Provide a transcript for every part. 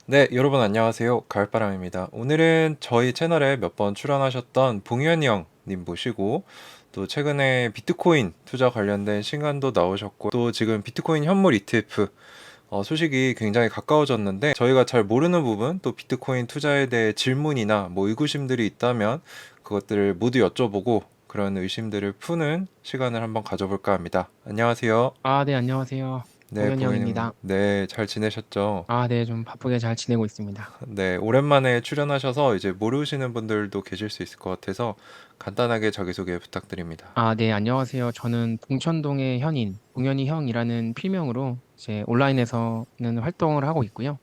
네, 여러분 안녕하세요. 가을바람입니다. 오늘은 저희 채널에 몇 번 출연하셨던 봉현이 형님 모시고 또 최근에 비트코인 투자 관련된 신간도 나오셨고 또 지금 비트코인 현물 ETF 소식이 굉장히 가까워졌는데 저희가 잘 모르는 부분 또 비트코인 투자에 대해 질문이나 뭐 의구심들이 있다면 그것들을 모두 여쭤보고 그런 의심들을 푸는 시간을 한번 가져볼까 합니다. 안녕하세요. 네, 안녕하세요. 네, 봉현이 봉현이 형님. 형입니다. 네, 잘 지내셨죠? 네, 좀 바쁘게 잘 지내고 있습니다. 네, 오랜만에 출연하셔서 이제 모르시는 분들도 계실 수 있을 것 같아서 간단하게 자기소개 부탁드립니다. 네, 안녕하세요. 저는 봉천동의 현인, 봉현이 형이라는 필명으로 이제 온라인에서는 활동을 하고 있고요.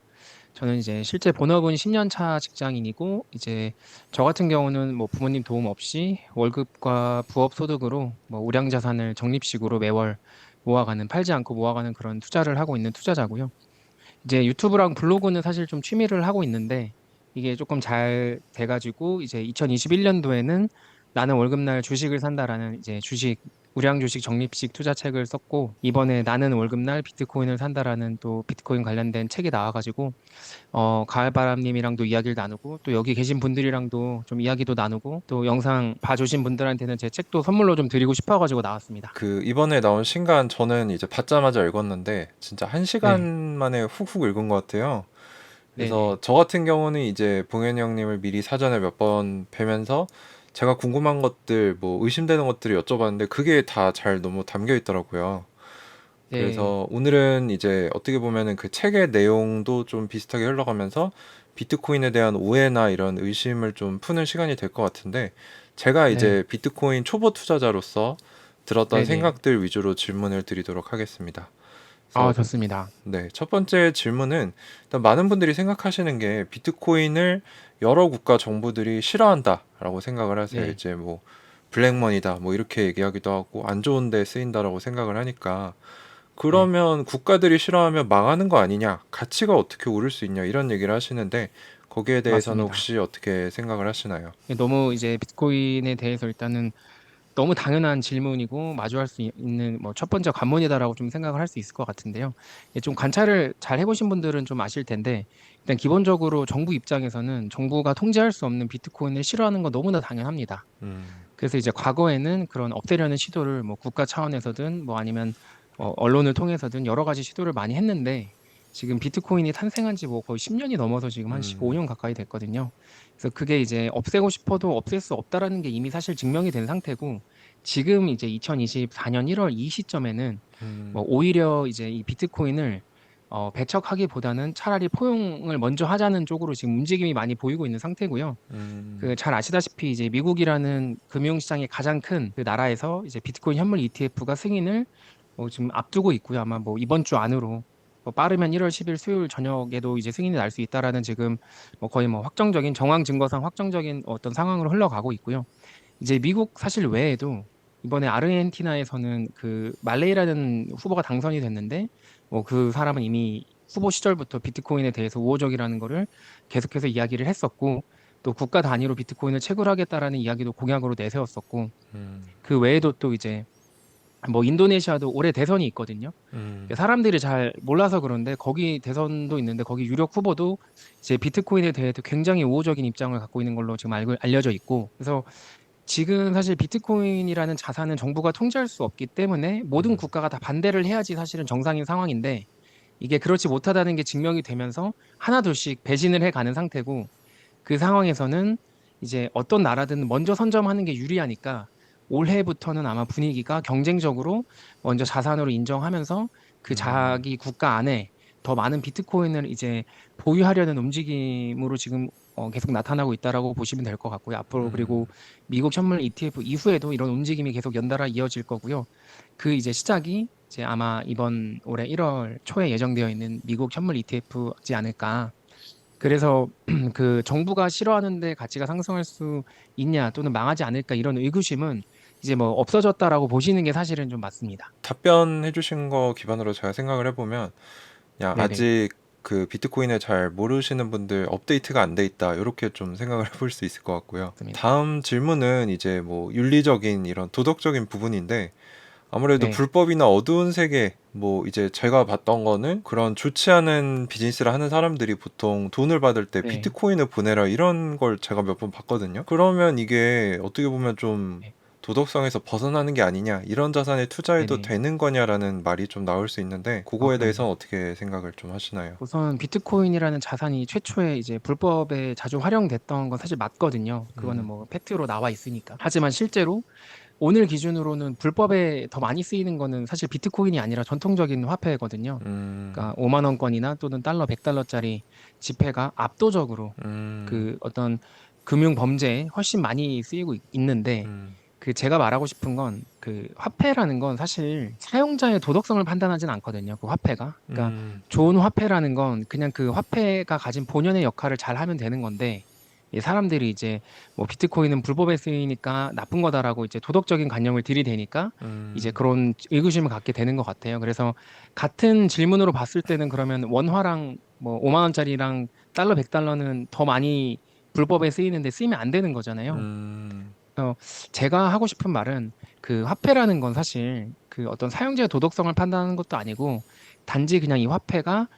저는 이제 실제 본업은 10년 차 직장인이고, 이제 저 같은 경우는 뭐 부모님 도움 없이 월급과 부업 소득으로 뭐 우량 자산을 적립식으로 매월 모아가는, 팔지 않고 모아가는 그런 투자를 하고 있는 투자자고요. 이제 유튜브랑 블로그는 사실 좀 취미를 하고 있는데 이게 조금 잘 돼가지고 이제 2021년도에는 나는 월급날 주식을 산다라는 이제 주식 우량 주식 적립식 투자책을 썼고 이번에 나는 월급날 비트코인을 산다라는 또 비트코인 관련된 책이 나와가지고 가을바람님이랑도 이야기를 나누고 또 여기 계신 분들이랑도 좀 이야기도 나누고 또 영상 봐주신 분들한테는 제 책도 선물로 좀 드리고 싶어가지고 나왔습니다. 그 이번에 나온 신간 저는 이제 받자마자 읽었는데 진짜 한 시간 네, 만에 훅훅 읽은 것 같아요. 그래서 네네, 저 같은 경우는 이제 봉현이 형님을 미리 사전에 몇 번 뵈면서 제가 궁금한 것들, 뭐 의심되는 것들을 여쭤봤는데 그게 다 잘 너무 담겨 있더라고요. 네, 그래서 오늘은 이제 어떻게 보면은 그 책의 내용도 좀 비슷하게 흘러가면서 비트코인에 대한 오해나 이런 의심을 좀 푸는 시간이 될 것 같은데 제가 네, 이제 비트코인 초보 투자자로서 들었던 네네. 생각들 위주로 질문을 드리도록 하겠습니다. 그래서 좋습니다. 네, 첫 번째 질문은 일단 많은 분들이 생각하시는 게 비트코인을 여러 국가 정부들이 싫어한다라고 생각을 하세요. 네. 이제 뭐 블랙머니다 뭐 이렇게 얘기하기도 하고 안 좋은 데 쓰인다라고 생각을 하니까 네, 그러면 국가들이 싫어하면 망하는 거 아니냐? 가치가 어떻게 오를 수 있냐? 이런 얘기를 하시는데 거기에 대해서는 맞습니다. 혹시 어떻게 생각을 하시나요? 너무 이제 비트코인에 대해서 일단은 너무 당연한 질문이고 마주할 수 있는 뭐 첫 번째 관문이다라고 좀 생각을 할 수 있을 것 같은데요. 좀 관찰을 잘 해보신 분들은 좀 아실 텐데 일단 기본적으로 정부 입장에서는 정부가 통제할 수 없는 비트코인을 싫어하는 건 너무나 당연합니다. 음, 그래서 이제 과거에는 그런 없애려는 시도를 뭐 국가 차원에서든 뭐 아니면 언론을 통해서든 여러 가지 시도를 많이 했는데 지금 비트코인이 탄생한 지 뭐 거의 10년이 넘어서 지금 한 음, 15년 가까이 됐거든요. 그래서 그게 이제 없애고 싶어도 없앨 수 없다라는 게 이미 사실 증명이 된 상태고 지금 이제 2024년 1월 이 시점에는 뭐 음, 오히려 이제 이 비트코인을 배척하기보다는 차라리 포용을 먼저 하자는 쪽으로 지금 움직임이 많이 보이고 있는 상태고요. 음, 그 잘 아시다시피 이제 미국이라는 금융시장이 가장 큰 그 나라에서 이제 비트코인 현물 ETF가 승인을 지금 앞두고 있고요. 아마 뭐 이번 주 안으로 빠르면 1월 10일 수요일 저녁에도 이제 승인이 날 수 있다라는 지금 뭐 거의 뭐 확정적인 정황 증거상 확정적인 어떤 상황으로 흘러가고 있고요. 이제 미국 사실 외에도 이번에 아르헨티나에서는 그 말레이라는 후보가 당선이 됐는데 뭐 그 사람은 이미 후보 시절부터 비트코인에 대해서 우호적이라는 거를 계속해서 이야기를 했었고 또 국가 단위로 비트코인을 채굴하겠다라는 이야기도 공약으로 내세웠었고 음, 그 외에도 또 이제 뭐 인도네시아도 올해 대선이 있거든요. 음, 사람들이 잘 몰라서 그런데 거기 대선도 있는데 거기 유력 후보도 이제 비트코인에 대해서 굉장히 우호적인 입장을 갖고 있는 걸로 지금 알려져 있고 그래서 지금 사실 비트코인이라는 자산은 정부가 통제할 수 없기 때문에 모든 음, 국가가 다 반대를 해야지 사실은 정상인 상황인데 이게 그렇지 못하다는 게 증명이 되면서 하나둘씩 배신을 해 가는 상태고 그 상황에서는 이제 어떤 나라든 먼저 선점하는 게 유리하니까 올해부터는 아마 분위기가 경쟁적으로 먼저 자산으로 인정하면서 그 음, 자기 국가 안에 더 많은 비트코인을 이제 보유하려는 움직임으로 지금 계속 나타나고 있다라고 보시면 될 것 같고요. 앞으로 음, 그리고 미국 현물 ETF 이후에도 이런 움직임이 계속 연달아 이어질 거고요. 그 이제 시작이 이제 아마 이번 올해 1월 초에 예정되어 있는 미국 현물 ETF지 않을까. 그래서 그 정부가 싫어하는데 가치가 상승할 수 있냐 또는 망하지 않을까 이런 의구심은 이제 뭐 없어졌다라고 보시는 게 사실은 좀 맞습니다. 답변해 주신 거 기반으로 제가 생각을 해보면 그냥 네네. 아직 그 비트코인을 잘 모르시는 분들 업데이트가 안 돼 있다 이렇게 좀 생각을 해볼 수 있을 것 같고요. 맞습니다. 다음 질문은 이제 뭐 윤리적인 이런 도덕적인 부분인데 아무래도 네, 불법이나 어두운 세계, 뭐 이제 제가 봤던 거는 그런 좋지 않은 비즈니스를 하는 사람들이 보통 돈을 받을 때 네, 비트코인을 보내라 이런 걸 제가 몇 번 봤거든요. 그러면 이게 어떻게 보면 좀 네, 도덕성에서 벗어나는 게 아니냐, 이런 자산에 네, 투자해도 네. 되는 거냐라는 말이 좀 나올 수 있는데, 그거에 그럼요. 대해서는 어떻게 생각을 좀 하시나요? 우선 비트코인이라는 자산이 최초에 이제 불법에 자주 활용됐던 건 사실 맞거든요. 그거는 음, 뭐 팩트로 나와 있으니까. 하지만 실제로 오늘 기준으로는 불법에 더 많이 쓰이는 거는 사실 비트코인이 아니라 전통적인 화폐거든요. 음, 그러니까 5만 원권이나 또는 달러 100달러짜리 지폐가 압도적으로 음, 그 어떤 금융 범죄에 훨씬 많이 쓰이고 있는데 음, 그 제가 말하고 싶은 건 그 화폐라는 건 사실 사용자의 도덕성을 판단하진 않거든요. 그 화폐가. 그러니까 음, 좋은 화폐라는 건 그냥 그 화폐가 가진 본연의 역할을 잘 하면 되는 건데 이 사람들이 이제 뭐 비트코인은 불법에 쓰이니까 나쁜 거다라고 이제 도덕적인 관념을 들이대니까 이제 음, 그런 의구심을 갖게 되는 것 같아요. 그래서 같은 질문으로 봤을 때는 그러면 원화랑 뭐 5만 원짜리랑 달러 100달러는 더 많이 불법에 쓰이는데 쓰이면 안 되는 거잖아요. 음, 그래서 제가 하고 싶은 말은 그 화폐라는 건 사실 그 어떤 사용자의 도덕성을 판단하는 것도 아니고 단지 그냥 이 화폐가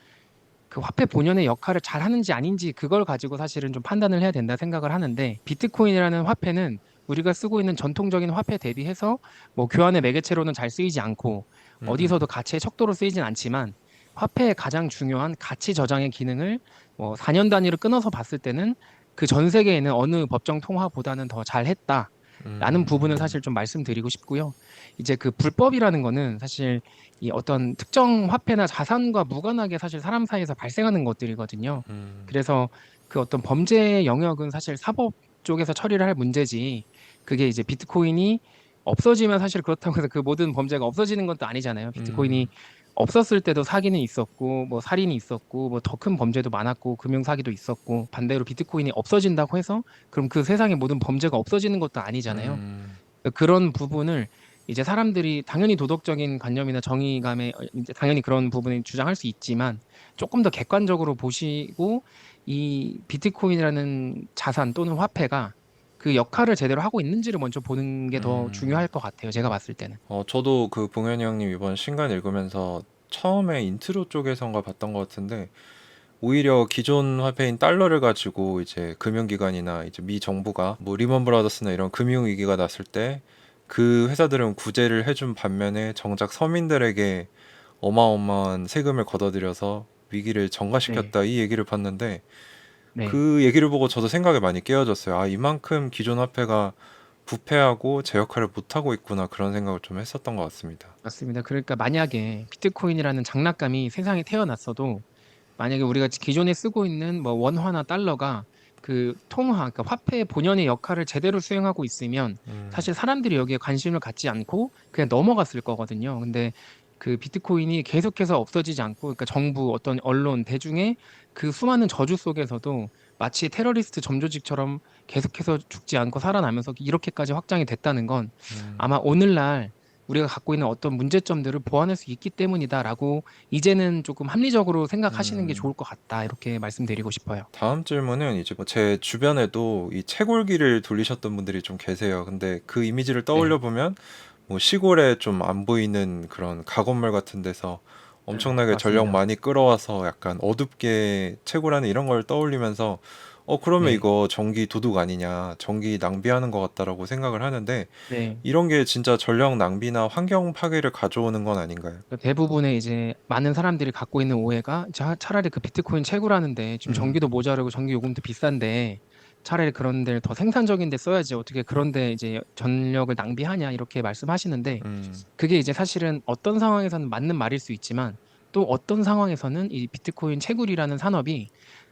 그 화폐 본연의 역할을 잘 하는지 아닌지 그걸 가지고 사실은 좀 판단을 해야 된다 생각을 하는데 비트코인이라는 화폐는 우리가 쓰고 있는 전통적인 화폐 대비해서 뭐 교환의 매개체로는 잘 쓰이지 않고 어디서도 음, 가치의 척도로 쓰이진 않지만 화폐의 가장 중요한 가치 저장의 기능을 뭐 4년 단위로 끊어서 봤을 때는 그 전 세계에 있는 어느 법정 통화보다는 더 잘했다라는 부분을 음, 사실 좀 말씀드리고 싶고요. 이제 그 불법이라는 거는 사실 이 어떤 특정 화폐나 자산과 무관하게 사실 사람 사이에서 발생하는 것들이거든요. 음, 그래서 그 어떤 범죄의 영역은 사실 사법 쪽에서 처리를 할 문제지 그게 이제 비트코인이 없어지면 사실 그렇다고 해서 그 모든 범죄가 없어지는 것도 아니잖아요. 비트코인이 음, 없었을 때도 사기는 있었고 뭐 살인이 있었고 뭐 더 큰 범죄도 많았고 금융 사기도 있었고 반대로 비트코인이 없어진다고 해서 그럼 그 세상의 모든 범죄가 없어지는 것도 아니잖아요. 음, 그런 부분을 이제 사람들이 당연히 도덕적인 관념이나 정의감에 이제 당연히 그런 부분을 주장할 수 있지만 조금 더 객관적으로 보시고 이 비트코인이라는 자산 또는 화폐가 그 역할을 제대로 하고 있는지를 먼저 보는 게 더 음. 중요할 것 같아요. 제가 봤을 때는. 저도 그 봉현이 형님 이번 신간 읽으면서 처음에 인트로 쪽에선가 봤던 것 같은데, 오히려 기존 화폐인 달러를 가지고 이제 금융기관이나 이제 미 정부가 뭐 리먼 브라더스나 이런 금융위기가 났을 때 그 회사들은 구제를 해준 반면에 정작 서민들에게 어마어마한 세금을 걷어들여서 위기를 네, 전가시켰다, 이 얘기를 봤는데, 네, 그 얘기를 보고 저도 생각이 많이 깨어졌어요. 아, 이만큼 기존 화폐가 부패하고 제 역할을 못하고 있구나, 그런 생각을 좀 했었던 것 같습니다. 맞습니다. 그러니까 만약에 비트코인이라는 장난감이 세상에 태어났어도 만약에 우리가 기존에 쓰고 있는 뭐 원화나 달러가 그 통화, 그러니까 화폐의 본연의 역할을 제대로 수행하고 있으면 음, 사실 사람들이 여기에 관심을 갖지 않고 그냥 넘어갔을 거거든요. 근데 그 비트코인이 계속해서 없어지지 않고, 그러니까 정부, 어떤 언론, 대중의 그 수많은 저주 속에서도 마치 테러리스트 점조직처럼 계속해서 죽지 않고 살아나면서 이렇게까지 확장이 됐다는 건 음, 아마 오늘날 우리가 갖고 있는 어떤 문제점들을 보완할 수 있기 때문이다라고 이제는 조금 합리적으로 생각하시는 게 음. 좋을 것 같다. 이렇게 말씀드리고 싶어요. 다음 질문은 이제 뭐 제 주변에도 이 채굴기를 돌리셨던 분들이 좀 계세요. 근데 그 이미지를 떠올려 네. 보면 뭐 시골에 좀 안 보이는 그런 가건물 같은 데서 엄청나게 전력 맞습니다. 많이 끌어와서 약간 어둡게 채굴하는 이런 걸 떠올리면서, 그러면 네. 이거 전기 도둑 아니냐, 전기 낭비하는 것 같다라고 생각을 하는데, 네. 이런 게 진짜 전력 낭비나 환경 파괴를 가져오는 건 아닌가요? 그 대부분의 이제 많은 사람들이 갖고 있는 오해가 차라리 그 비트코인 채굴하는데 지금 음, 전기도 모자르고 전기 요금도 비싼데 차라리 그런 데를 더 생산적인 데 써야지 어떻게 그런 데 이제 전력을 낭비하냐 이렇게 말씀하시는데 음, 그게 이제 사실은 어떤 상황에서는 맞는 말일 수 있지만 또 어떤 상황에서는 이 비트코인 채굴이라는 산업이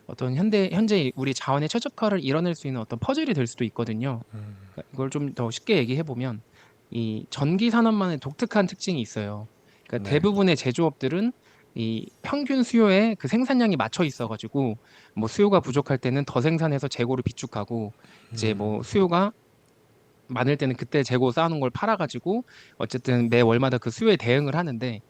어떤 현재 우리 자원의 최적화를 이뤄낼 수 있는 어떤 퍼즐이 될 수도 있거든요. 음, 그러니까 이걸 좀 더 쉽게 얘기해 보면 이 전기 산업만의 독특한 특징이 있어요. 그러니까 네, 대부분의 제조업들은 이 평균 수요에 그 생산량이 맞춰 있어가지고 뭐 수요가 부족할 때는 더 생산해서 재고를 비축하고 이제 뭐 음, 수요가 많을 때는 그때 재고 쌓아놓은 걸 팔아가지고 어쨌든 매 월마다 그 수요에 대응을 하는데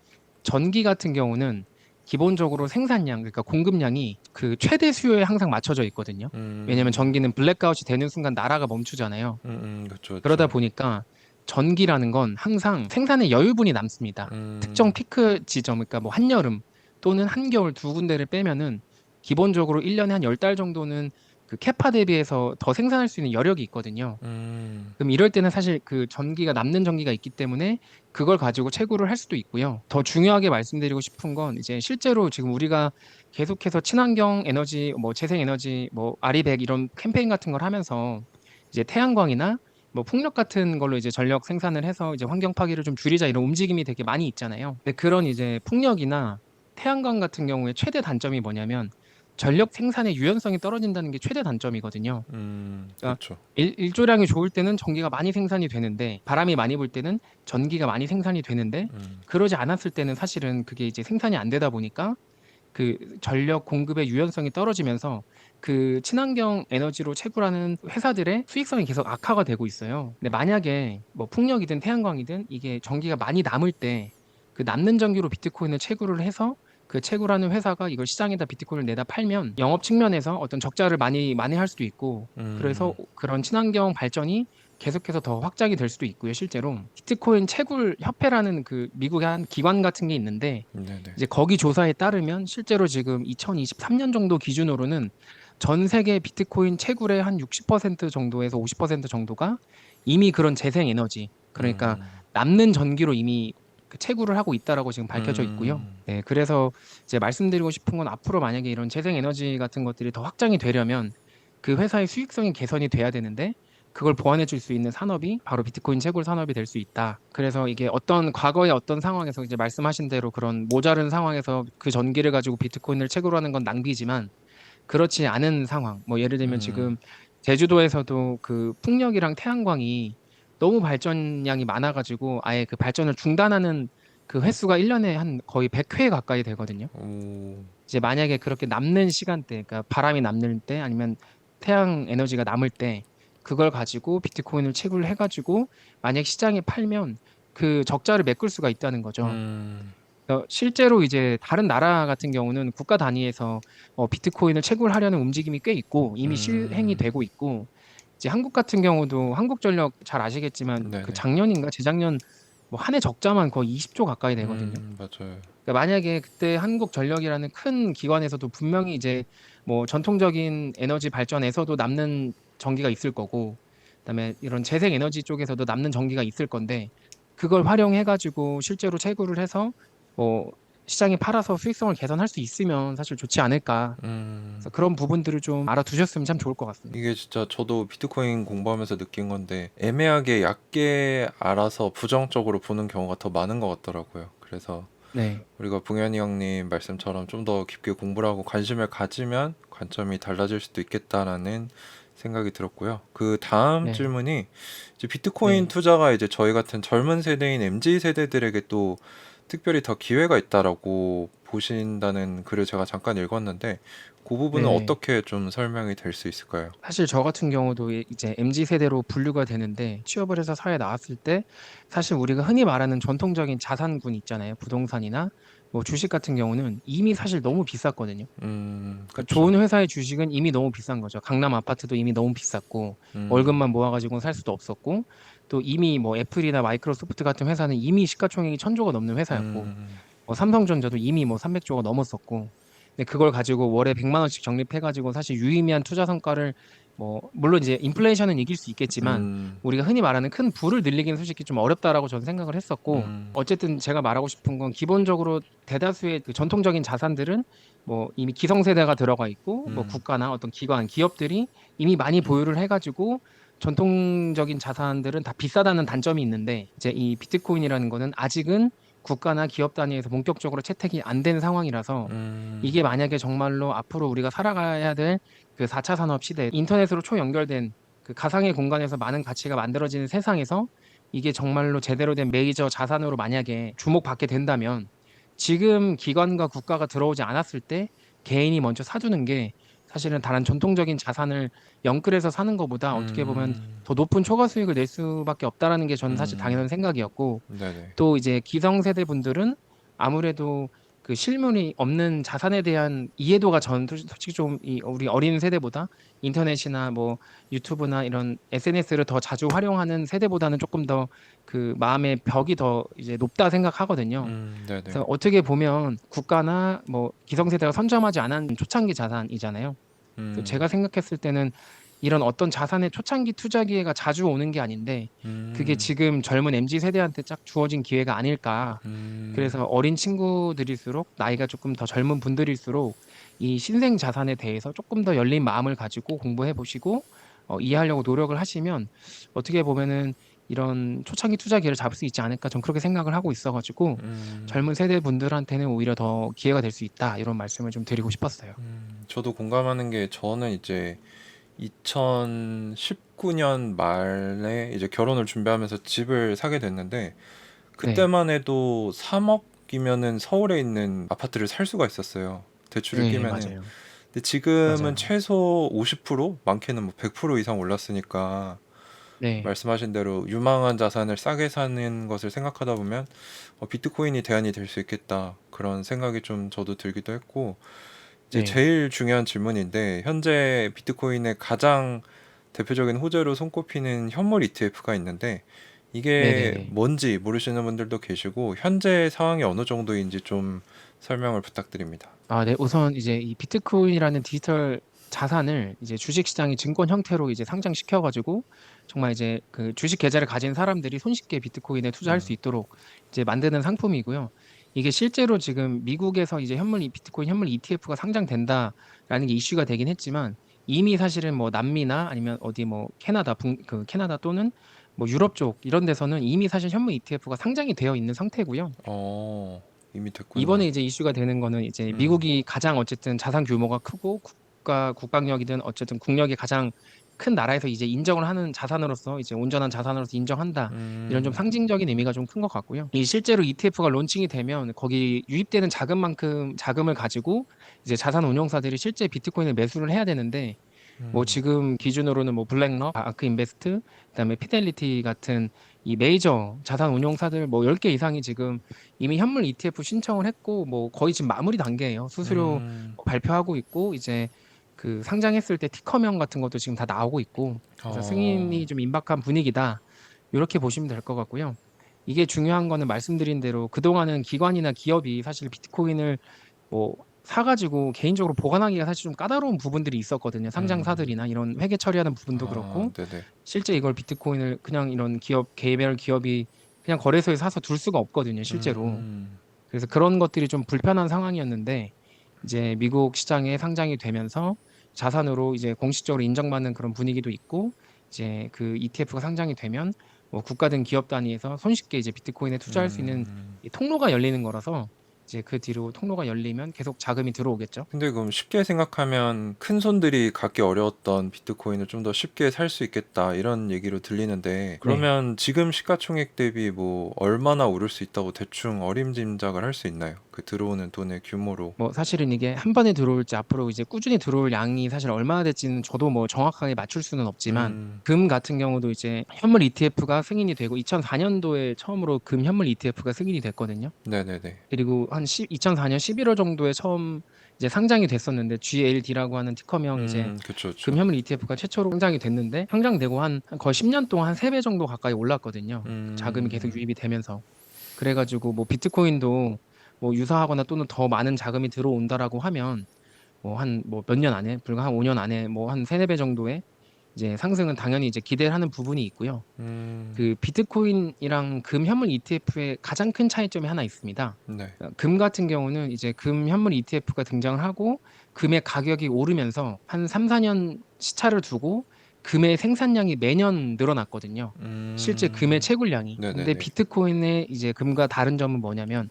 전기 같은 경우는 기본적으로 생산량, 그러니까 공급량이 그 최대 수요에 항상 맞춰져 있거든요. 왜냐하면 음, 전기는 블랙아웃이 되는 순간 나라가 멈추잖아요. 그쵸, 그러다 그쵸. 보니까 전기라는 건 항상 생산의 여유분이 남습니다. 특정 피크 지점, 그러니까 뭐 한여름 또는 한겨울 두 군데를 빼면은 기본적으로 1년에 한 10달 정도는 그 캐파 대비해서 더 생산할 수 있는 여력이 있거든요. 그럼 이럴 때는 사실 그 전기가 남는 전기가 있기 때문에 그걸 가지고 채굴을 할 수도 있고요. 더 중요하게 말씀드리고 싶은 건 이제 실제로 지금 우리가 계속해서 친환경 에너지, 뭐 재생 에너지, 뭐 아리백 이런 캠페인 같은 걸 하면서 이제 태양광이나 뭐 풍력 같은 걸로 이제 전력 생산을 해서 이제 환경 파괴를 좀 줄이자 이런 움직임이 되게 많이 있잖아요. 근데 그런 이제 풍력이나 태양광 같은 경우에 최대 단점이 뭐냐면 전력 생산의 유연성이 떨어진다는 게 최대 단점이거든요. 그러니까 그쵸. 일조량이 좋을 때는 전기가 많이 생산이 되는데 바람이 많이 불 때는 전기가 많이 생산이 되는데 그러지 않았을 때는 사실은 그게 이제 생산이 안 되다 보니까 그 전력 공급의 유연성이 떨어지면서 그 친환경 에너지로 채굴하는 회사들의 수익성이 계속 악화가 되고 있어요. 근데 만약에 뭐 풍력이든 태양광이든 이게 전기가 많이 남을 때 그 남는 전기로 비트코인을 채굴을 해서 그 채굴하는 회사가 이걸 시장에다 비트코인을 내다 팔면 영업 측면에서 어떤 적자를 많이 할 수도 있고 그래서 그런 친환경 발전이 계속해서 더 확장이 될 수도 있고요. 실제로 비트코인 채굴 협회라는 그 미국의 한 기관 같은 게 있는데 네네. 이제 거기 조사에 따르면 실제로 지금 2023년 정도 기준으로는 전 세계 비트코인 채굴의 한 60% 정도에서 50% 정도가 이미 그런 재생 에너지, 그러니까 남는 전기로 이미 그 채굴을 하고 있다라고 지금 밝혀져 있고요. 네, 그래서 이제 말씀드리고 싶은 건 앞으로 만약에 이런 재생 에너지 같은 것들이 더 확장이 되려면 그 회사의 수익성이 개선이 돼야 되는데 그걸 보완해 줄 수 있는 산업이 바로 비트코인 채굴 산업이 될 수 있다. 그래서 이게 어떤 과거의 어떤 상황에서 이제 말씀하신 대로 그런 모자른 상황에서 그 전기를 가지고 비트코인을 채굴하는 건 낭비지만 그렇지 않은 상황. 뭐 예를 들면 지금 제주도에서도 그 풍력이랑 태양광이 너무 발전량이 많아가지고 아예 그 발전을 중단하는 그 횟수가 1년에 한 거의 100회 가까이 되거든요. 오. 이제 만약에 그렇게 남는 시간대, 그러니까 바람이 남는 때 아니면 태양 에너지가 남을 때 그걸 가지고 비트코인을 채굴을 해가지고 만약 시장에 팔면 그 적자를 메꿀 수가 있다는 거죠. 실제로 이제 다른 나라 같은 경우는 국가 단위에서 비트코인을 채굴하려는 움직임이 꽤 있고 이미 실행이 되고 있고 이제 한국 같은 경우도 한국전력 잘 아시겠지만 그 네네. 작년인가 재작년 뭐 한 해 적자만 거의 20조 가까이 되거든요. 맞아요. 그러니까 만약에 그때 한국전력이라는 큰 기관에서도 분명히 이제 뭐 전통적인 에너지 발전에서도 남는 전기가 있을 거고, 그다음에 이런 재생 에너지 쪽에서도 남는 전기가 있을 건데, 그걸 활용해 가지고 실제로 채굴을 해서 뭐 시장에 팔아서 수익성을 개선할 수 있으면 사실 좋지 않을까. 그래서 그런 부분들을 좀 알아두셨으면 참 좋을 것 같습니다. 이게 진짜 저도 비트코인 공부하면서 느낀 건데 애매하게 얕게 알아서 부정적으로 보는 경우가 더 많은 것 같더라고요. 그래서 네, 우리가 봉현이 형님 말씀처럼 좀 더 깊게 공부를 하고 관심을 가지면 관점이 달라질 수도 있겠다라는 생각이 들었고요. 그 다음 네, 질문이 이제 비트코인 네, 투자가 이제 저희 같은 젊은 세대인 MZ 세대들에게 또 특별히 더 기회가 있다라고 보신다는 글을 제가 잠깐 읽었는데 그 부분은 네. 어떻게 좀 설명이 될 수 있을까요? 사실 저 같은 경우도 이제 MZ 세대로 분류가 되는데 취업을 해서 사회에 나왔을 때 사실 우리가 흔히 말하는 전통적인 자산군 있잖아요. 부동산이나 뭐 주식 같은 경우는 이미 사실 너무 비쌌거든요. 그러니까 그쵸. 좋은 회사의 주식은 이미 너무 비싼 거죠. 강남 아파트도 이미 너무 비쌌고 음, 월급만 모아가지고 살 수도 없었고 또 이미 뭐 애플이나 마이크로소프트 같은 회사는 이미 시가총액이 1,000조가 넘는 회사였고 음, 뭐 삼성전자도 이미 뭐 300조가 넘었었고 근데 그걸 가지고 월에 100만 원씩 적립해가지고 사실 유의미한 투자 성과를 뭐 물론 이제 인플레이션은 이길 수 있겠지만 음, 우리가 흔히 말하는 큰 부를 늘리기는 솔직히 좀 어렵다라고 저는 생각을 했었고 어쨌든 제가 말하고 싶은 건 기본적으로 대다수의 그 전통적인 자산들은 뭐 이미 기성세대가 들어가 있고 뭐 음, 국가나 어떤 기관 기업들이 이미 많이 보유를 해가지고 전통적인 자산들은 다 비싸다는 단점이 있는데 이제 이 비트코인이라는 거는 아직은 국가나 기업 단위에서 본격적으로 채택이 안 된 상황이라서 음, 이게 만약에 정말로 앞으로 우리가 살아가야 될 그 4차 산업 시대, 인터넷으로 초연결된 그 가상의 공간에서 많은 가치가 만들어지는 세상에서 이게 정말로 제대로 된 메이저 자산으로 만약에 주목받게 된다면 지금 기관과 국가가 들어오지 않았을 때 개인이 먼저 사두는 게 사실은 다른 전통적인 자산을 영끌해서 사는 것보다 어떻게 보면 더 높은 초과 수익을 낼 수밖에 없다라는 게 저는 사실 당연한 생각이었고 네네. 또 이제 기성세대 분들은 아무래도 그 실물이 없는 자산에 대한 이해도가 저는 솔직히 좀 우리 어린 세대보다 인터넷이나 뭐 유튜브나 이런 SNS를 더 자주 활용하는 세대보다는 조금 더 그 마음의 벽이 더 이제 높다 생각하거든요. 네네. 그래서 어떻게 보면 국가나 뭐 기성세대가 선점하지 않은 초창기 자산이잖아요. 그래서 음, 제가 생각했을 때는 이런 어떤 자산의 초창기 투자 기회가 자주 오는 게 아닌데 그게 음, 지금 젊은 MZ 세대한테 딱 주어진 기회가 아닐까. 음, 그래서 어린 친구들일수록 나이가 조금 더 젊은 분들일수록 이 신생 자산에 대해서 조금 더 열린 마음을 가지고 공부해 보시고 이해하려고 노력을 하시면 어떻게 보면은 이런 초창기 투자 기회를 잡을 수 있지 않을까 전 그렇게 생각을 하고 있어가지고 음, 젊은 세대 분들한테는 오히려 더 기회가 될 수 있다 이런 말씀을 좀 드리고 싶었어요. 저도 공감하는 게 저는 이제 2019년 말에 이제 결혼을 준비하면서 집을 사게 됐는데 네, 그때만 해도 3억이면은 서울에 있는 아파트를 살 수가 있었어요. 대출을 네, 끼면은. 맞아요, 근데 지금은 맞아요. 최소 50%, 많게는 뭐 100% 이상 올랐으니까 네, 말씀하신 대로 유망한 자산을 싸게 사는 것을 생각하다 보면 비트코인이 대안이 될 수 있겠다. 그런 생각이 좀 저도 들기도 했고 이제 네, 제일 중요한 질문인데 현재 비트코인의 가장 대표적인 호재로 손꼽히는 현물 ETF가 있는데 네, 네, 이게 네. 뭔지 모르시는 분들도 계시고 현재 상황이 어느 정도인지 좀 설명을 부탁드립니다. 아, 네. 우선 이제 이 비트코인이라는 디지털 자산을 이제 주식시장의 증권 형태로 이제 상장시켜가지고 정말 이제 그 주식 계좌를 가진 사람들이 손쉽게 비트코인에 투자할 수 음, 있도록 이제 만드는 상품이고요. 이게 실제로 지금 미국에서 이제 비트코인 현물 ETF가 상장된다라는 게 이슈가 되긴 했지만 이미 사실은 뭐 남미나 아니면 어디 뭐 그 캐나다 또는 뭐 유럽 쪽 이런 데서는 이미 사실 현물 ETF가 상장이 되어 있는 상태고요. 어, 이미 됐군요. 이번에 이제 이슈가 되는 거는 이제 음, 미국이 가장 어쨌든 자산 규모가 크고 국방력이든 어쨌든 국력이 가장 큰 나라에서 이제 인정을 하는 자산으로서 이제 온전한 자산으로서 인정한다. 이런 좀 음, 상징적인 의미가 좀 큰 것 같고요. 이 실제로 ETF가 론칭이 되면 거기 유입되는 자금만큼 자금을 가지고 이제 자산 운용사들이 실제 비트코인을 매수를 해야 되는데 뭐 음, 지금 기준으로는 뭐 블랙록, 아크 인베스트, 그다음에 피델리티 같은 이 메이저 자산 운용사들 뭐 10개 이상이 지금 이미 현물 ETF 신청을 했고 뭐 거의 지금 마무리 단계예요. 수수료 음, 발표하고 있고 이제 그 상장했을 때 티커명 같은 것도 지금 다 나오고 있고 그래서 어, 승인이 좀 임박한 분위기다. 이렇게 보시면 될 것 같고요. 이게 중요한 거는 말씀드린 대로 그동안은 기관이나 기업이 사실 비트코인을 뭐 사가지고 개인적으로 보관하기가 사실 좀 까다로운 부분들이 있었거든요. 음, 상장사들이나 이런 회계 처리하는 부분도 아, 그렇고 네네. 실제 이걸 비트코인을 그냥 이런 개별 기업이 그냥 거래소에 사서 둘 수가 없거든요. 실제로. 음, 그래서 그런 것들이 좀 불편한 상황이었는데 이제 미국 시장에 상장이 되면서 자산으로 이제 공식적으로 인정받는 그런 분위기도 있고 이제 그 ETF가 상장이 되면 뭐 국가든 기업 단위에서 손쉽게 이제 비트코인에 투자할 수 있는 음. 이 통로가 열리는 거라서 이제 그 뒤로 통로가 열리면 계속 자금이 들어오겠죠. 근데 그럼 쉽게 생각하면 큰 손들이 갖기 어려웠던 비트코인을 좀 더 쉽게 살 수 있겠다 이런 얘기로 들리는데 네. 그러면 지금 시가총액 대비 뭐 얼마나 오를 수 있다고 대충 어림짐작을 할 수 있나요? 그 들어오는 돈의 규모로. 뭐 사실은 이게 한 번에 들어올지 앞으로 이제 꾸준히 들어올 양이 사실 얼마나 될지는 저도 뭐 정확하게 맞출 수는 없지만 음, 금 같은 경우도 이제 현물 ETF가 승인이 되고 2004년도에 처음으로 금 현물 ETF가 승인이 됐거든요. 네네네. 그리고 2004년 11월 정도에 처음 이제 상장이 됐었는데 GLD라고 하는 티커명 이제 그쵸, 금 그쵸. 현물 ETF가 최초로 상장이 됐는데 상장되고 한 거의 10년 동안 한 3배 정도 가까이 올랐거든요. 자금이 계속 음, 유입이 되면서. 그래가지고 뭐 비트코인도 뭐 유사하거나 또는 더 많은 자금이 들어온다라고 하면 뭐 한 뭐 몇 년 안에 불과 한 5년 안에 뭐 한 세네 배 정도의 이제 상승은 당연히 이제 기대를 하는 부분이 있고요. 음, 그 비트코인이랑 금 현물 ETF의 가장 큰 차이점이 하나 있습니다. 네. 금 같은 경우는 이제 금 현물 ETF가 등장을 하고 금의 가격이 오르면서 한 3, 4년 시차를 두고 금의 생산량이 매년 늘어났거든요. 실제 금의 채굴량이. 근데 네네네. 비트코인의 이제 금과 다른 점은 뭐냐면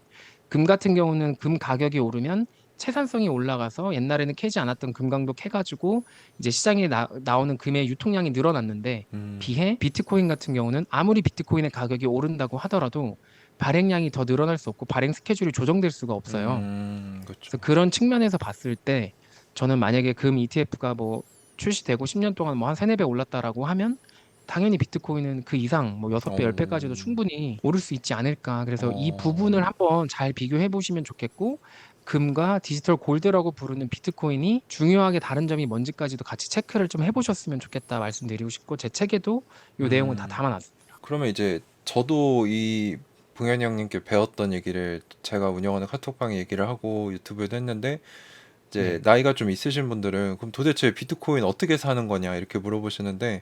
금 같은 경우는 금 가격이 오르면 채산성이 올라가서 옛날에는 캐지 않았던 금강도 캐가지고 이제 시장에 나오는 금의 유통량이 늘어났는데 음, 비해 비트코인 같은 경우는 아무리 비트코인의 가격이 오른다고 하더라도 발행량이 더 늘어날 수 없고 발행 스케줄이 조정될 수가 없어요. 그쵸. 그래서 그런 측면에서 봤을 때 저는 만약에 금 ETF가 뭐 출시되고 10년 동안 뭐 한 세네 배 올랐다라고 하면 당연히 비트코인은 그 이상 뭐 6배, 어. 10배까지도 충분히 오를 수 있지 않을까. 그래서 이 어. 부분을 한번 잘 비교해 보시면 좋겠고, 금과 디지털 골드라고 부르는 비트코인이 중요하게 다른 점이 뭔지까지도 같이 체크를 좀 해보셨으면 좋겠다 말씀드리고 싶고, 제 책에도 이 내용은 다 음. 담아놨습니다. 그러면 이제 저도 이 봉현이 형님께 배웠던 얘기를 제가 운영하는 카톡방에 얘기를 하고 유튜브에도 했는데 이제 네. 나이가 좀 있으신 분들은 그럼 도대체 비트코인 어떻게 사는 거냐 이렇게 물어보시는데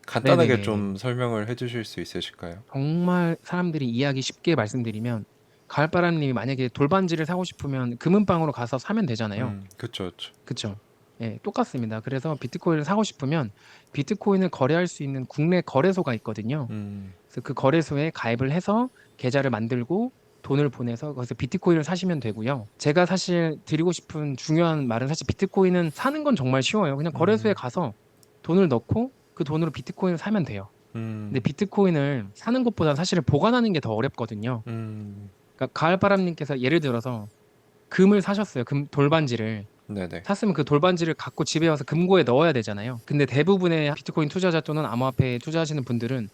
간단하게 네네네. 좀 설명을 해주실 수 있으실까요? 정말 사람들이 이해하기 쉽게 말씀드리면, 가을바람님이 만약에 돌반지를 사고 싶으면 금은방으로 가서 사면 되잖아요. 그쵸, 그쵸. 그쵸? 예, 똑같습니다. 그래서 비트코인을 사고 싶으면 비트코인을 거래할 수 있는 국내 거래소가 있거든요. 음. 그래서 그 거래소에 가입을 해서 계좌를 만들고 돈을 보내서 거기서 비트코인을 사시면 되고요. 제가 사실 드리고 싶은 중요한 말은, 사실 비트코인은 사는 건 정말 쉬워요. 그냥 거래소에 음. 가서 돈을 넣고 그 돈으로 비트코인을 사면 돼요. 근데 음. 비트코인을 사는 것보다 사실 보관하는 게 더 어렵거든요. 음. 그러니까 가을바람님께서 예를 들어서 금을 사셨어요. 금 돌반지를. 네네. 샀으면 그 돌반지를 갖고 집에 와서 금고에 넣어야 되잖아요. 근데 대부분의 비트코인 투자자 또는 암호화폐에 투자하시는 분들은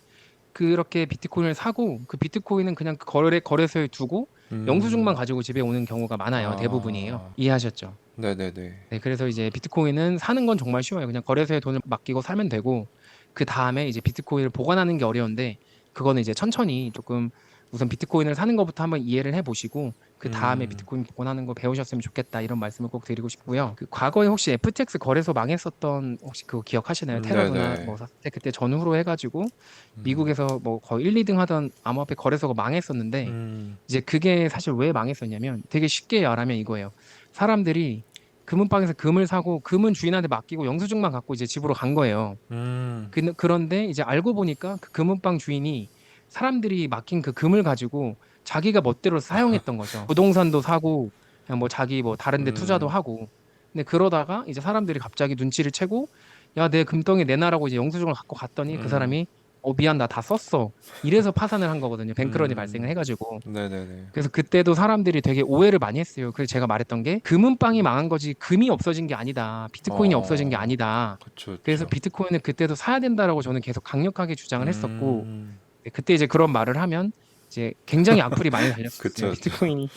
그렇게 비트코인을 사고 그 비트코인은 그냥 그 거래소에 두고 영수증만 음. 가지고 집에 오는 경우가 많아요. 대부분이에요. 아. 이해하셨죠? 네네네. 네, 그래서 이제 비트코인은 사는 건 정말 쉬워요. 그냥 거래소에 돈을 맡기고 살면 되고, 그 다음에 이제 비트코인을 보관하는 게 어려운데, 그거는 이제 천천히 조금 우선 비트코인을 사는 것부터 한번 이해를 해보시고, 그 다음에 음. 비트코인 보관하는 거 배우셨으면 좋겠다, 이런 말씀을 꼭 드리고 싶고요. 그 과거에 혹시 FTX 거래소 망했었던, 혹시 그거 기억하시나요? 테러나 네네. 뭐 사태 그때 전후로 해가지고 음. 미국에서 뭐 거의 1, 2등 하던 암호화폐 거래소가 망했었는데, 음. 이제 그게 사실 왜 망했었냐면, 되게 쉽게 말하면 이거예요. 사람들이 금은방에서 금을 사고 금은 주인한테 맡기고 영수증만 갖고 이제 집으로 간 거예요. 음. 그런데 이제 알고 보니까 그 금은방 주인이 사람들이 맡긴 그 금을 가지고 자기가 멋대로 사용했던 거죠. 부동산도 사고 그냥 뭐 자기 뭐 다른 데 투자도 음. 하고. 근데 그러다가 이제 사람들이 갑자기 눈치를 채고, 야, 내 금덩이 내놔라고 이제 영수증을 갖고 갔더니 그 음. 사람이, 미안, 나 다 썼어. 이래서 파산을 한 거거든요. 뱅크런이 발생을 음. 해가지고. 네네네. 그래서 그때도 사람들이 되게 오해를 많이 했어요. 그래서 제가 말했던 게, 금은방이 망한 거지 금이 없어진 게 아니다. 비트코인이 없어진 게 어. 아니다. 그쵸, 그래서 그쵸. 비트코인을 그때도 사야 된다라고 저는 계속 강력하게 주장을 했었고, 음. 네, 그때 이제 그런 말을 하면 이제 굉장히 악플이 많이 달렸었어요. 그쵸, 그쵸. 비트코인이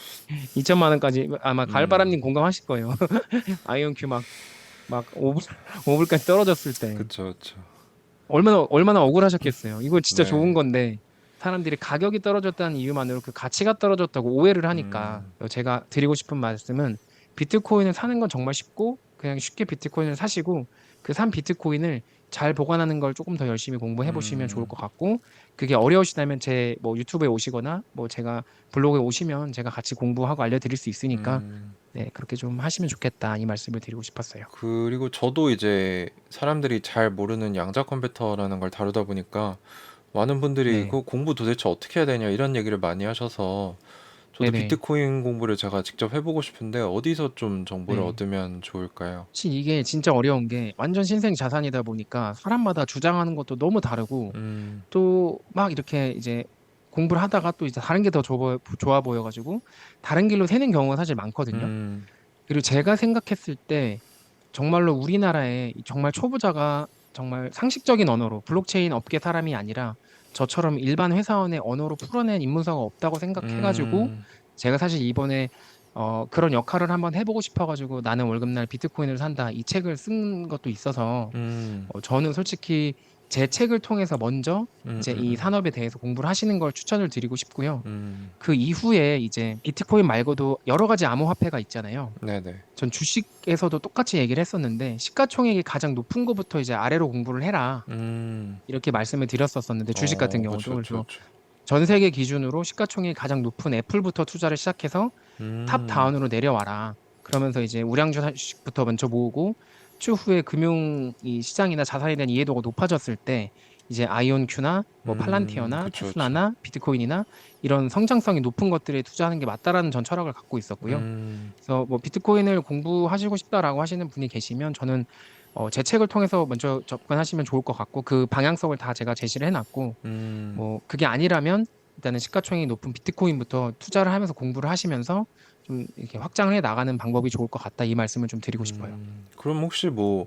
2천만 원까지, 아마 음. 가을바람님 공감하실 거예요. 아이온큐 막 5불까지 떨어졌을 때 그쵸, 그쵸. 얼마나 억울하셨겠어요. 이거 진짜 좋은 네. 건데 사람들이 가격이 떨어졌다는 이유만으로 그 가치가 떨어졌다고 오해를 하니까, 음. 제가 드리고 싶은 말씀은, 비트코인을 사는 건 정말 쉽고 그냥 쉽게 비트코인을 사시고 그 산 비트코인을 잘 보관하는 걸 조금 더 열심히 공부해 보시면 좋을 음. 것 같고, 그게 어려우시다면 제 뭐 유튜브에 오시거나 뭐 제가 블로그에 오시면 제가 같이 공부하고 알려드릴 수 있으니까, 음. 네, 그렇게 좀 하시면 좋겠다, 이 말씀을 드리고 싶었어요. 그리고 저도 이제 사람들이 잘 모르는 양자 컴퓨터라는 걸 다루다 보니까 많은 분들이 네, 그 공부 도대체 어떻게 해야 되냐 이런 얘기를 많이 하셔서 저도 네네. 비트코인 공부를 제가 직접 해보고 싶은데 어디서 좀 정보를 네. 얻으면 좋을까요? 사실 이게 진짜 어려운 게, 완전 신생 자산이다 보니까 사람마다 주장하는 것도 너무 다르고, 음. 또 막 이렇게 이제 공부를 하다가 또 이제 다른 게 더 좋아 보여가지고 다른 길로 새는 경우가 사실 많거든요. 음. 그리고 제가 생각했을 때 정말로 우리나라에 정말 초보자가 정말 상식적인 언어로, 블록체인 업계 사람이 아니라 저처럼 일반 회사원의 언어로 풀어낸 입문서가 없다고 생각해가지고, 음. 제가 사실 이번에 그런 역할을 한번 해보고 싶어가지고 나는 월급날 비트코인을 산다, 이 책을 쓴 것도 있어서, 음. 저는 솔직히 제 책을 통해서 먼저 음. 이제 음. 이 산업에 대해서 공부를 하시는 걸 추천을 드리고 싶고요. 음. 그 이후에 이제 비트코인 말고도 여러 가지 암호화폐가 있잖아요. 네네. 전 주식에서도 똑같이 얘기를 했었는데, 시가총액이 가장 높은 것부터 이제 아래로 공부를 해라, 음. 이렇게 말씀을 드렸었었는데, 주식 같은 경우도. 그쵸, 그쵸, 그래서 그쵸. 전 세계 기준으로 시가총액이 가장 높은 애플부터 투자를 시작해서 탑 음. 다운으로 내려와라. 그러면서 이제 우량주 주식부터 먼저 모으고, 추후에 금융 이 시장이나 자산에 대한 이해도가 높아졌을 때 이제 아이온큐나 뭐 팔란티어나 그쵸, 그쵸. 테슬라나 비트코인이나 이런 성장성이 높은 것들에 투자하는 게 맞다라는 전 철학을 갖고 있었고요. 음. 그래서 뭐 비트코인을 공부하시고 싶다라고 하시는 분이 계시면, 저는 제 책을 통해서 먼저 접근하시면 좋을 것 같고, 그 방향성을 다 제가 제시를 해놨고, 음. 뭐 그게 아니라면 일단은 시가총액이 높은 비트코인부터 투자를 하면서 공부를 하시면서 좀 이렇게 확장을 해 나가는 방법이 좋을 것 같다, 이 말씀을 좀 드리고 싶어요. 그럼 혹시 뭐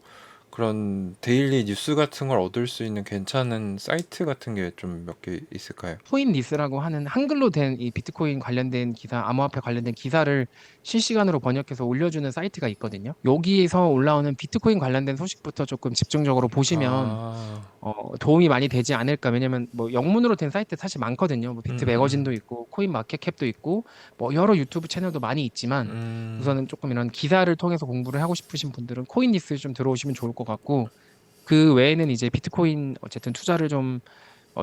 그런 데일리 뉴스 같은 걸 얻을 수 있는 괜찮은 사이트 같은 게 좀 몇 개 있을까요? 코인리스라고 하는 한글로 된 이 비트코인 관련된 기사, 암호화폐 관련된 기사를 실시간으로 번역해서 올려주는 사이트가 있거든요. 여기에서 올라오는 비트코인 관련된 소식부터 조금 집중적으로 보시면 아, 도움이 많이 되지 않을까. 왜냐면 뭐 영문으로 된 사이트 사실 많거든요. 뭐 비트 매거진도 있고 코인 마켓캡도 있고 뭐 여러 유튜브 채널도 많이 있지만 음, 우선은 조금 이런 기사를 통해서 공부를 하고 싶으신 분들은 코인리스 좀 들어오시면 좋을 것 같고, 그 외에는 이제 비트코인 어쨌든 투자를 좀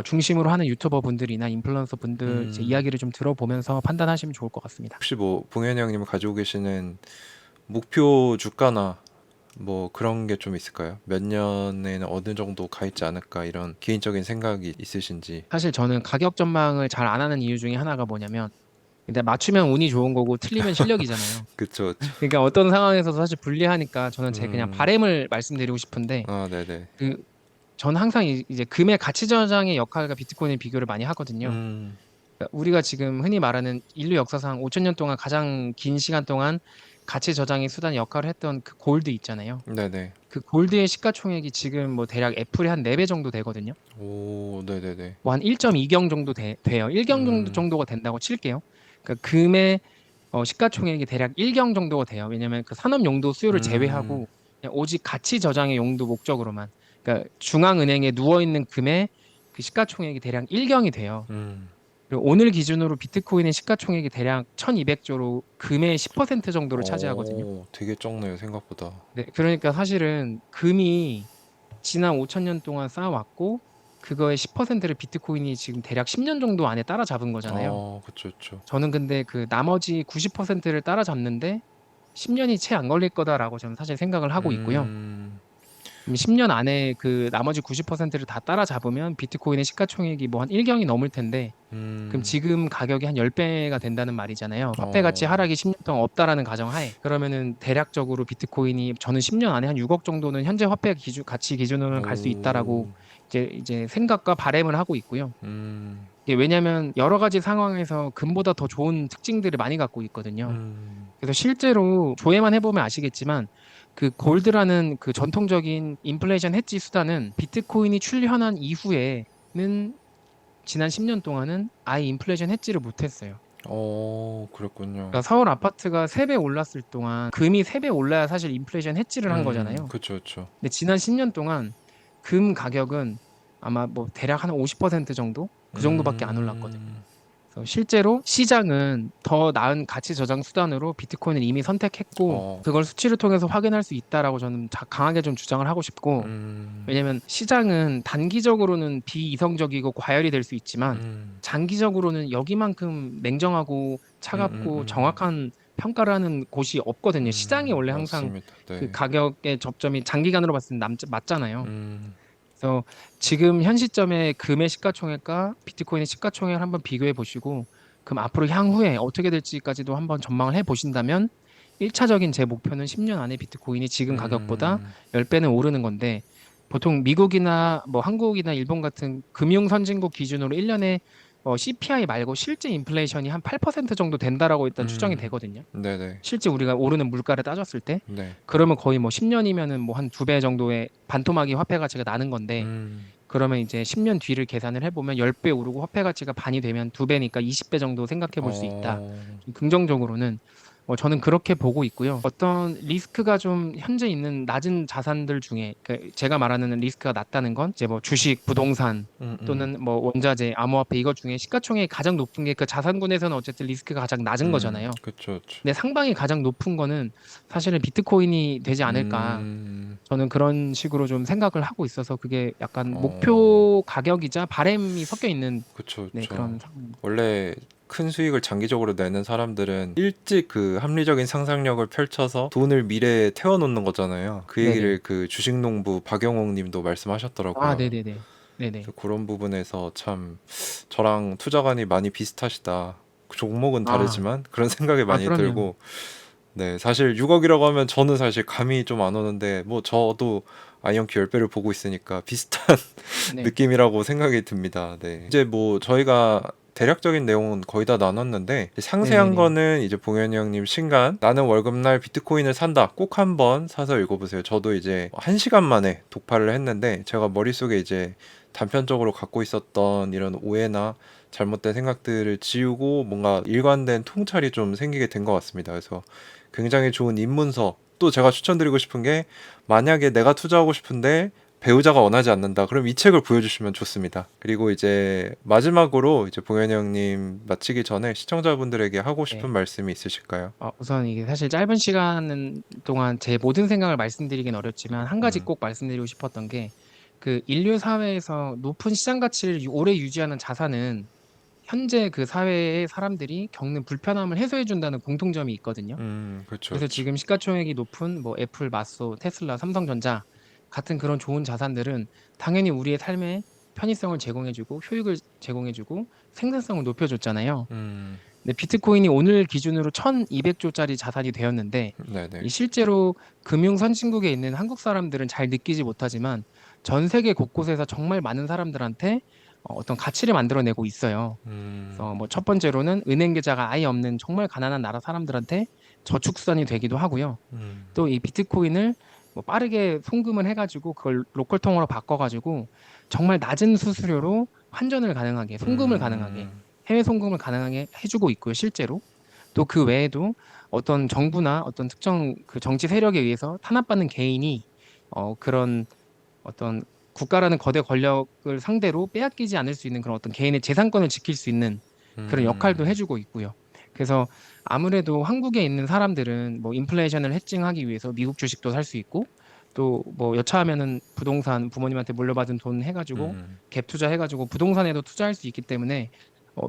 중심으로 하는 유튜버 분들이나 인플루언서 분들 이제 음. 이야기를 좀 들어보면서 판단하시면 좋을 것 같습니다. 혹시 뭐 봉현이 형님 가지고 계시는 목표 주가나 뭐 그런 게 좀 있을까요? 몇 년에는 어느 정도 가 있지 않을까 이런 개인적인 생각이 있으신지. 사실 저는 가격 전망을 잘 안 하는 이유 중에 하나가 뭐냐면, 근데 맞추면 운이 좋은 거고 틀리면 실력이잖아요. 그쵸, 그쵸. 그러니까 어떤 상황에서도 사실 불리하니까 저는 제 그냥 음, 바램을 말씀드리고 싶은데, 아, 네네. 그 저는 항상 이제 금의 가치 저장의 역할과 비트코인의 비교를 많이 하거든요. 음, 그러니까 우리가 지금 흔히 말하는 인류 역사상 5천 년 동안 가장 긴 시간 동안 가치 저장의 수단 역할을 했던 그 골드 있잖아요. 네네. 그 골드의 시가총액이 지금 뭐 대략 애플의 한 4배 정도 되거든요. 오, 네네네. 뭐 한 1.2경 정도 돼요. 1경 음, 정도가 된다고 칠게요. 그러니까 금의 시가총액이 대략 1경 정도가 돼요. 왜냐면 그 산업 용도 수요를 음, 제외하고 그냥 오직 가치 저장의 용도 목적으로만. 그러니까 중앙은행에 누워 있는 금의 그 시가총액이 대략 1경이 돼요. 음. 그리고 오늘 기준으로 비트코인의 시가총액이 대략 1200조로 금의 10% 정도를 차지하거든요. 되게 적네요, 생각보다. 네, 그러니까 사실은 금이 지난 5천 년 동안 쌓아왔고 그거의 10%를 비트코인이 지금 대략 10년 정도 안에 따라잡은 거잖아요. 그쵸, 그쵸. 저는 근데 그 나머지 90%를 따라잡는데 10년이 채 안 걸릴 거다라고 저는 사실 생각을 하고 있고요. 음, 10년 안에 그 나머지 90%를 다 따라잡으면 비트코인의 시가총액이 뭐 한 1경이 넘을 텐데, 그럼 음, 지금 가격이 한 10배가 된다는 말이잖아요. 화폐 가치 어, 하락이 10년 동안 없다라는 가정하에. 그러면은 대략적으로 비트코인이 저는 10년 안에 한 6억 정도는 현재 화폐 가치 기준으로는 갈 수 있다라고 오, 이제 생각과 바램을 하고 있고요. 음, 이게 왜냐면 여러 가지 상황에서 금보다 더 좋은 특징들을 많이 갖고 있거든요. 음, 그래서 실제로 조회만 해보면 아시겠지만 그 골드라는 그 전통적인 인플레이션 해지 수단은 비트코인이 출현한 이후에는 지난 10년 동안은 아예 인플레이션 해지를 못했어요. 그렇군요. 그러니까 서울 아파트가 3배 올랐을 동안 금이 3배 올라야 사실 인플레이션 해지를 한 거잖아요. 그쵸, 그쵸. 근데 지난 10년 동안 금 가격은 아마 뭐 대략 한 50% 정도? 그 정도밖에 안 올랐거든요. 음, 그래서 실제로 시장은 더 나은 가치 저장 수단으로 비트코인을 이미 선택했고 어, 그걸 수치를 통해서 확인할 수 있다라고 저는 강하게 좀 주장을 하고 싶고, 음, 왜냐면 시장은 단기적으로는 비이성적이고 과열이 될 수 있지만 음, 장기적으로는 여기만큼 냉정하고 차갑고 음. 정확한 평가를 하는 곳이 없거든요. 시장이 원래 항상 맞습니다. 그 네. 가격의 접점이 장기간으로 봤을 때 맞잖아요. 음, 그래서 지금 현 시점에 금의 시가총액과 비트코인의 시가총액을 한번 비교해 보시고 그럼 앞으로 향후에 어떻게 될지까지도 한번 전망을 해 보신다면 1차적인 제 목표는 10년 안에 비트코인이 지금 가격보다 음, 10배는 오르는 건데, 보통 미국이나 뭐 한국이나 일본 같은 금융 선진국 기준으로 1년에 CPI 말고 실제 인플레이션이 한 8% 정도 된다라고 일단 추정이 음, 되거든요. 네네. 실제 우리가 오르는 물가를 따졌을 때. 네. 그러면 거의 뭐 10년이면은 뭐 한 2배 정도의 반토막이 화폐 가치가 나는 건데, 음, 그러면 이제 10년 뒤를 계산을 해보면 10배 오르고 화폐 가치가 반이 되면 2배니까 20배 정도 생각해 볼 수 있다. 어, 좀 긍정적으로는 저는 그렇게 보고 있고요. 어떤 리스크가 좀 현재 있는 낮은 자산들 중에 그 제가 말하는 리스크가 낮다는 건 이제 뭐 주식, 부동산 음, 음, 또는 뭐 원자재, 암호화폐 이것 중에 시가총액이 가장 높은 게 그 자산군에서는 어쨌든 리스크가 가장 낮은 거잖아요. 그쵸, 그쵸. 근데 상방이 가장 높은 거는 사실은 비트코인이 되지 않을까. 음, 저는 그런 식으로 좀 생각을 하고 있어서 그게 약간 어, 목표 가격이자 바램이 섞여 있는, 그쵸, 네, 그쵸. 그런 상황입니다. 원래 큰 수익을 장기적으로 내는 사람들은 일찍 그 합리적인 상상력을 펼쳐서 돈을 미래에 태워놓는 거잖아요. 그 네네. 얘기를 그 주식농부 박영옥 님도 아, 말씀하셨더라고요. 네네네. 네네. 그래서 그런 부분에서 참 저랑 투자관이 많이 비슷하시다. 그 종목은 아, 다르지만 그런 생각이 아, 많이 그럼요. 들고, 네, 사실 6억이라고 하면 저는 사실 감이 좀 안 오는데 뭐 저도 아이언큐 10배를 보고 있으니까 비슷한 네. 느낌이라고 생각이 듭니다. 네. 이제 뭐 저희가 대략적인 내용은 거의 다 나눴는데 상세한 네네네. 거는 이제 봉현이 형님 신간 나는 월급날 비트코인을 산다 꼭 한번 사서 읽어보세요. 저도 이제 1시간 만에 독파를 했는데 제가 머릿속에 이제 단편적으로 갖고 있었던 이런 오해나 잘못된 생각들을 지우고 뭔가 일관된 통찰이 좀 생기게 된 것 같습니다. 그래서 굉장히 좋은 입문서. 또 제가 추천드리고 싶은 게 만약에 내가 투자하고 싶은데 배우자가 원하지 않는다. 그럼 이 책을 보여주시면 좋습니다. 그리고 이제 마지막으로 이제 봉현이 형님 마치기 전에 시청자분들에게 하고 싶은 네. 말씀이 있으실까요? 우선 이게 사실 짧은 시간 동안 제 모든 생각을 말씀드리긴 어렵지만 한 가지 음, 꼭 말씀드리고 싶었던 게 그 인류 사회에서 높은 시장 가치를 오래 유지하는 자산은 현재 그 사회의 사람들이 겪는 불편함을 해소해 준다는 공통점이 있거든요. 그렇죠, 그래서 그렇죠. 지금 시가총액이 높은 뭐 애플, 마소, 테슬라, 삼성전자 같은 그런 좋은 자산들은 당연히 우리의 삶에 편의성을 제공해주고 효익을 제공해주고 생산성을 높여줬잖아요. 음, 근데 비트코인이 오늘 기준으로 1,200조짜리 자산이 되었는데 네네. 이 실제로 금융 선진국에 있는 한국 사람들은 잘 느끼지 못하지만 전 세계 곳곳에서 정말 많은 사람들한테 어떤 가치를 만들어내고 있어요. 그래서 뭐 첫 번째로는 은행 계좌가 아예 없는 정말 가난한 나라 사람들한테 저축수단이 되기도 하고요. 음, 또 이 비트코인을 뭐 빠르게 송금을 해가지고 그걸 로컬 통화로 바꿔가지고 정말 낮은 수수료로 환전을 가능하게, 송금을 가능하게, 음, 해외 송금을 가능하게 해주고 있고요, 실제로. 또 그 외에도 어떤 정부나 어떤 특정 그 정치 세력에 의해서 탄압받는 개인이 그런 어떤 국가라는 거대 권력을 상대로 빼앗기지 않을 수 있는 그런 어떤 개인의 재산권을 지킬 수 있는 그런 역할도 음, 해주고 있고요. 그래서 아무래도 한국에 있는 사람들은 뭐 인플레이션을 해칭하기 위해서 미국 주식도 살 수 있고 또 뭐 여차하면은 부동산 부모님한테 물려받은 돈 해가지고 음, 갭 투자해가지고 부동산에도 투자할 수 있기 때문에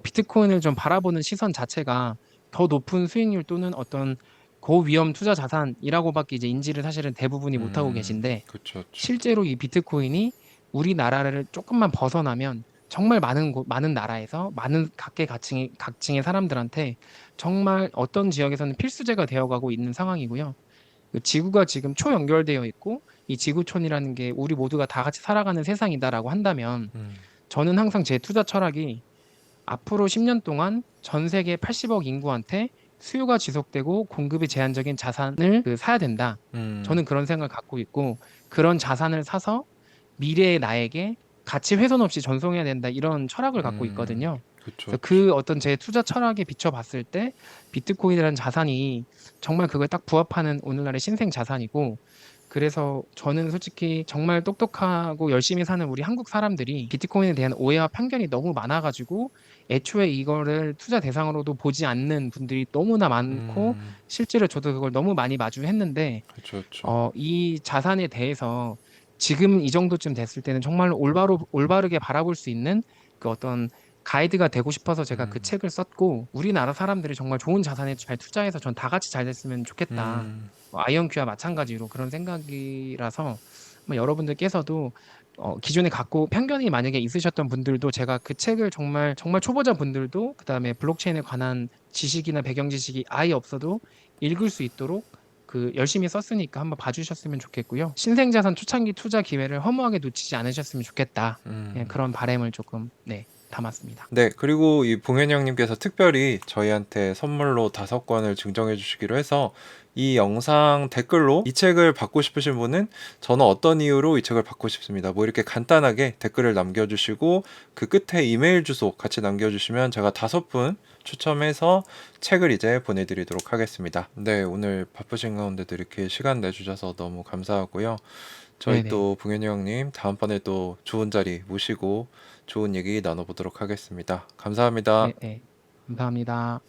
비트코인을 좀 바라보는 시선 자체가 더 높은 수익률 또는 어떤 고위험 투자 자산이라고밖에 이제 인지를 사실은 대부분이 못하고 계신데 그렇죠, 그렇죠. 실제로 이 비트코인이 우리나라를 조금만 벗어나면 정말 많은 나라에서 많은 각층의 사람들한테 정말 어떤 지역에서는 필수제가 되어가고 있는 상황이고요. 그 지구가 지금 초연결되어 있고 이 지구촌이라는 게 우리 모두가 다 같이 살아가는 세상이다라고 한다면 음, 저는 항상 제 투자 철학이 앞으로 10년 동안 전 세계 80억 인구한테 수요가 지속되고 공급이 제한적인 자산을 사야 된다. 음, 저는 그런 생각을 갖고 있고 그런 자산을 사서 미래의 나에게 가치 훼손 없이 전송해야 된다. 이런 철학을 갖고 있거든요. 그렇죠, 그래서 그렇죠. 그 어떤 제 투자 철학에 비춰봤을 때 비트코인이라는 자산이 정말 그거에 딱 부합하는 오늘날의 신생 자산이고 그래서 저는 솔직히 정말 똑똑하고 열심히 사는 우리 한국 사람들이 비트코인에 대한 오해와 편견이 너무 많아가지고 애초에 이거를 투자 대상으로도 보지 않는 분들이 너무나 많고 실제로 저도 그걸 너무 많이 마주했는데 그렇죠, 그렇죠. 이 자산에 대해서 지금 이 정도쯤 됐을 때는 정말 올바르게 바라볼 수 있는 그 어떤 가이드가 되고 싶어서 제가 그 음, 책을 썼고 우리나라 사람들이 정말 좋은 자산에 잘 투자해서 전 다 같이 잘 됐으면 좋겠다. 음, 아이언큐와 마찬가지로 그런 생각이라서 뭐 여러분들께서도 기존에 갖고 편견이 만약에 있으셨던 분들도 제가 그 책을 정말 정말 초보자 분들도 그다음에 블록체인에 관한 지식이나 배경 지식이 아예 없어도 읽을 수 있도록 그 열심히 썼으니까 한번 봐주셨으면 좋겠고요. 신생자산 초창기 투자 기회를 허무하게 놓치지 않으셨으면 좋겠다. 예, 음. 그런 바람을 조금 담았습니다. 네, 그리고 이 봉현이 형님께서 특별히 저희한테 선물로 5권을 증정해 주시기로 해서 이 영상 댓글로 이 책을 받고 싶으신 분은 저는 어떤 이유로 이 책을 받고 싶습니다. 뭐 이렇게 간단하게 댓글을 남겨주시고 그 끝에 이메일 주소 같이 남겨주시면 제가 5분 추첨해서 책을 이제 보내드리도록 하겠습니다. 네, 오늘 바쁘신 가운데도 이렇게 시간 내주셔서 너무 감사하고요. 저희 네네. 또 봉현이 형님 다음번에 또 좋은 자리 모시고 좋은 얘기 나눠보도록 하겠습니다. 감사합니다. 네, 네. 감사합니다.